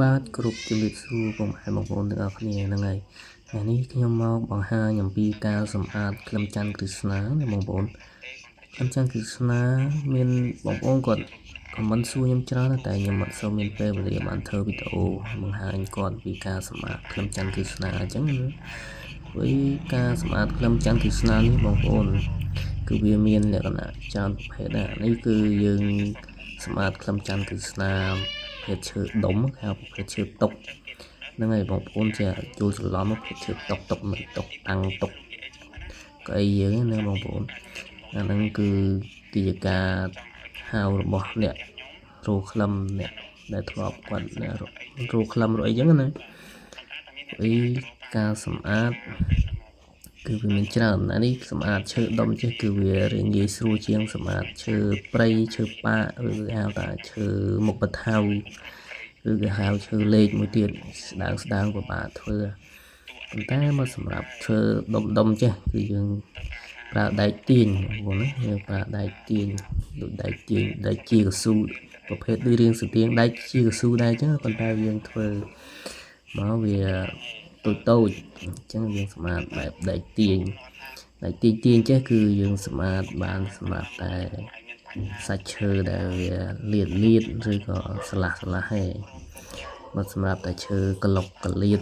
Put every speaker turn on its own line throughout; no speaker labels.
បាទគ្រប់ជំរាបសួរបងប្អូនទាំងអស់គ្នាហ្នឹងហើយថ្ងៃនេះខ្ញុំមកបង្ហាញអំពីការសម្អាតក្លឹមច័ន្ទក្រឹស្នាណាបងប្អូនក្លឹមច័ន្ទក្រឹស្នាមានបងប្អូនគាត់ខមមិនសួរខ្ញុំច្រើនតែខ្ញុំអត់សូវមានពេលវេលាបានធ្វើវីដេអូបង្ហាញគាត់ពីការសម្អាតក្លឹមច័ន្ទក្រឹស្នាអញ្ចឹងពីការសម្អាតក្លឹមច័ន្ទក្រឹស្នានេះបងប្អូនគឺវាមានលក្ខណៈច្រើនប្រភេទណានេះគឺយើងសម្អាតក្លឹមច័ន្ទក្រឹស្នាប្រភេទឈើដុំហៅប្រភេទឈើតុកហ្នឹងហើយបងប្អូនជាយល់ច្រឡំប្រភេទឈើតុកមិនតុកតាំងតុកកៅអីយើងណាបងប្អូនអាហ្នឹងគឺជាការហៅរបស់អ្នករោក្លឹមអ្នកដែលធ្លាប់គាត់រោក្លឹមរអីចឹងណាពីការសម្អាតគឺវាមានច្រើនអានេះសម្អាតឈើដុំចេះគឺវារៀងងាយស្រួលជាងសម្អាតឈើព្រៃឈើប៉ាឬហៅថាឈើមុខបថៅឬគេហៅឈើលេខមួយទៀតស្ដើងពិបាកធ្វើប៉ុន្តែមកសម្រាប់ឈើដុំចេះគឺយើងប្រើដែកទាញបងប្អូនណាយើងប្រើដែកទាញដូចដែកទាញដែកជាកស៊ូប្រភេទដូចរៀងស្ទៀងដែកជាកស៊ូដែរអញ្ចឹងប៉ុន្តែយើងធ្វើមកវាតូចអញ្ចឹងយើងសម្អាតបែបដែកទាញចេះគឺយើងសម្អាតបានសម្រាប់តែសាច់ឈើដែលវាលាតឬក៏ស្លាស់ឯងមកសម្រាប់តែឈើក្លុកកលៀត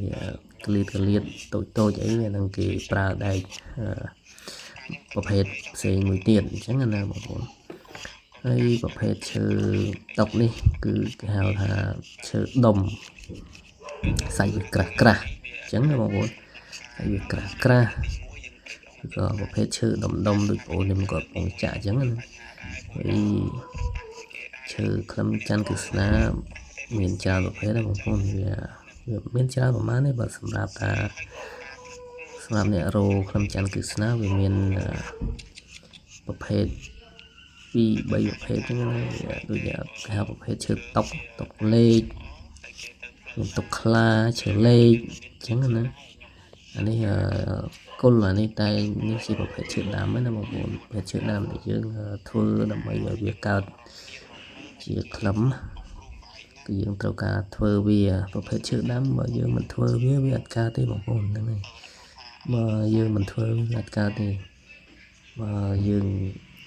វាកលៀតតូចអីអានឹងគេប្រើដែកប្រភេទផ្សេងមួយទៀតអញ្ចឹងណាបងប្អូនហើយប្រភេទឈើតុកនេះគឺគេហៅថាឈើដុំសាច់វាក្រាស់អញ្ចឹងណាបងប្អូនសាច់វាក្រាស់ក៏ប្រភេទឈើដុំដូចបងប្អូនខ្ញុំក៏ពងចាក់អញ្ចឹងណាហើយឈើក្លឹមច័ន្ទក្រឹស្នាមានច្រើនប្រភេទណាបងប្អូនវាមានច្រើនប្រហែលទេបើសម្រាប់អ្នករោក្លឹមច័ន្ទក្រឹស្នាវាមានប្រភេទ2-3ប្រភេទហ្នឹងដូចគេហៅប្រភេទឈើតុកលេខមានតុកខ្លាឈើលេខអញ្ចឹងណាអានេះគុលអានេះតែនេះជាប្រភេទឈើដើមណាបងប្អូនប្រភេទឈើដើមដែលយើងធ្វើដើម្បីឲ្យវាកើតជាក្លឹមគឺយើងត្រូវការធ្វើវាប្រភេទឈើដើមបើយើងមិនធ្វើវាអត់កើតទេបងប្អូនហ្នឹងហើយបើយើងមិនធ្វើវាអត់កើតទេបើយើង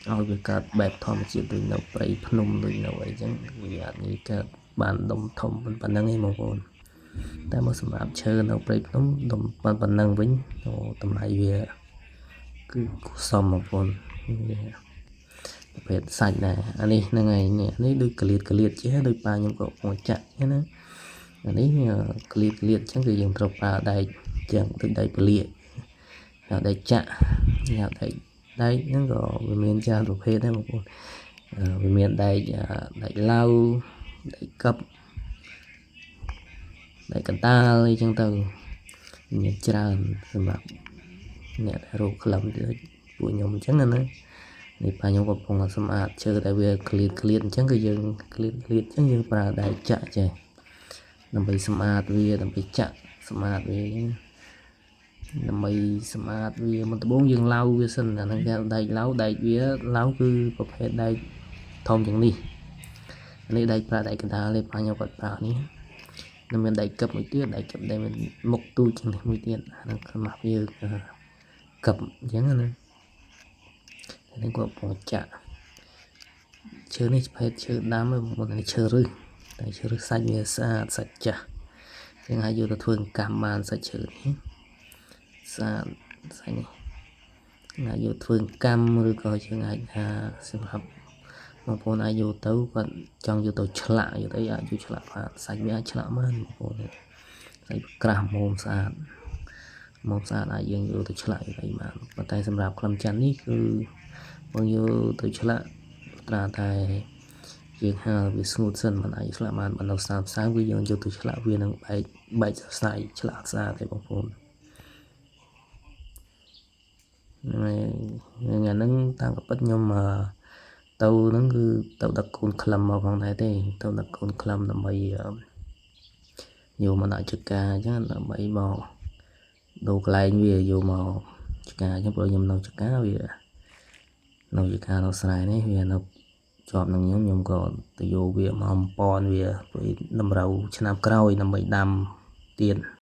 ឲ្យវាកើតបែបធម្មជាតិដូចនៅព្រៃភ្នំដូចនៅអីចឹងវាអាចងាយកើតបានដុំធំប៉ុណ្ណឹងឯងបងប្អូនតែមកសម្រាប់ឈើនៅព្រៃភ្នំដុំប៉ុណ្ណឹងវិញតម្លៃវាគឺគួរសមបងប្អូនប្រភេទសាច់ដែរអានេះហ្នឹងហើយនេះដូចកលៀតចេះដូចប៉ាខ្ញុំក៏មកចាក់ណាអានេះកលៀតអញ្ចឹងគឺយើងត្រូវប្រើដែកចឹងដូចដែកពលាកហៅដែកចាក់ហៅដែកហ្នឹងក៏វាមានច្រើនប្រភេទដែរបងប្អូនវាមានដែកឡៅដែកកឹបដែកកណ្ដាលអីចឹងទៅមានច្រើនសម្រាប់អ្នកដែលរកក្លឹមដូចពួកខ្ញុំអញ្ចឹងណានេះប៉ាខ្ញុំក៏កំពុងសម្អាតឈើតែវាក្លៀតអញ្ចឹងគឺយើងក្លៀតអញ្ចឹងយើងប្រើដែកចាក់ចេះដើម្បីសម្អាតវាដើម្បីចាក់សម្អាតវាដើម្បីសម្អាតវាមុនដំបូងយើងឡៅវាសិនអាហ្នឹងគេដែកឡៅវាឡៅគឺប្រភេទដែកធំជាងនេះដែកប្រើដែកកណ្ដាលទេប៉ាខ្ញុំគាត់ប្រើនេះនឹងមានដែកកឹបមួយទៀតដែកកឹបដែលមានមុខទូចជាងនេះមួយទៀតហ្នឹងសម្រាប់វាកឹបអញ្ចឹងណានេះគាត់ពងចាក់ឈើនេះប្រភេទឈើដើមមកនេះឈើរឹសតែឈើរឹសសាច់វាស្អាតសាច់ចាស់យើងអាចយកទៅធ្វើកម្មបានសាច់ឈើនេះស្អាតសាច់នេះអាចយកធ្វើកម្មឬក៏យើងអាចថាសម្រាប់បងប្អូនអាចយកទៅគាត់ចង់យកទៅឆ្លាក់យកទៅអាចយកឆ្លាក់បានសាច់វាអាចឆ្លាក់បានបងប្អូនសាច់ក្រាស់មុំស្អាតអាចយើងយកទៅឆ្លាក់យកអីបានប៉ុន្តែសម្រាប់ក្លឹមច័ន្ទនេះគឺបងយកទៅឆ្លាក់ត្រាតែយើងហាលវាស្ងួតសិនមិនអាចឆ្លាក់បានបើនៅស្អាតគឺយើងយកទៅឆ្លាក់វានឹងបែកស្នាយឆ្លាក់ស្អាតទេបងប្អូនហ្នឹងហ្នឹងតាមពិតខ្ញុំទៅហ្នឹងគឺទៅដឹកកូនក្លឹមមកផងដែរទេទៅដឹកកូនក្លឹមដើម្បីយកមកដាក់ចកាអញ្ចឹងដើម្បីមកដូរកន្លែងវាយកមកចកាអញ្ចឹងព្រោះខ្ញុំនៅចកាវានៅចកានៅស្រែនេះវានៅ ជាប់នឹងខ្ញុំក៏ទៅយកវាមកអំពន់វាពេលតម្រូវឆ្នាំក្រោយដើម្បីដាំទៀត